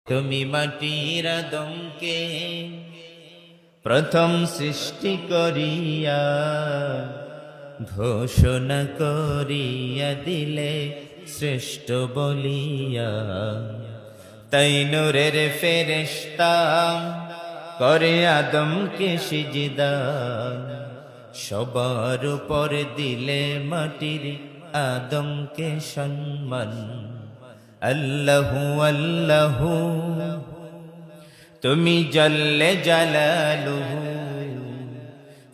তুমি মাটির আদমকে প্রথম সৃষ্টি করিয়া ঘোষণা করিয়া দিলে শ্রেষ্ঠ বলিয়া, তাই নূরের ফেরেশতা করে আদমকে সিজদা, সবার উপর দিলে মাটির আদমকে সম্মান। আল্লাহু আল্লাহু তুমি জল্লে জালালুহু,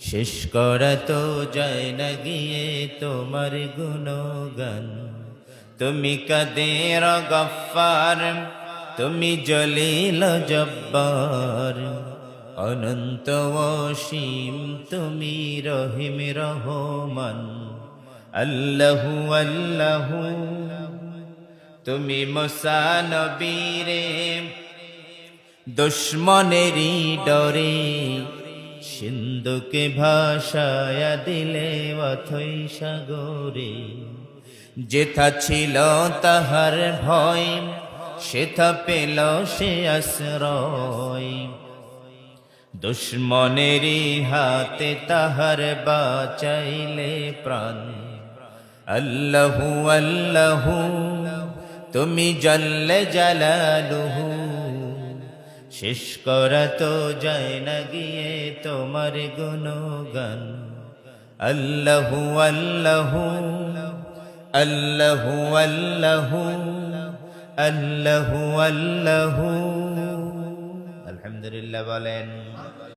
শেষ করা তো যায় না গিয়ে তোমার গুণগান। তুমি কাদের গফফার, তুমি জলিল জব্বার, অনন্ত অসীম তুমি রহিম রহমান। আল্লাহু আল্লাহু তুমি মুসা নবীরে দুশ্মনেরই ডরে সিন্ধুকে ভাসায়া দিলে অথৈ সাগরে। যেথা ছিল তাহার ভয় সেথা পেল সে আশ্রয়, দুশ্মনেরই হাতে তাহার বাঁচাইলে প্রাণ। আল্লাহু আল্লাহু তুমি জল্লে জালালুহু, শেষ করা তো যায় না গিয়ে তোমার গুণগান। আল্লাহু আল্লাহু আল্লাহু আল্লাহু আল্লাহু আল্লাহু। আলহামদুলিল্লাহ বলেন।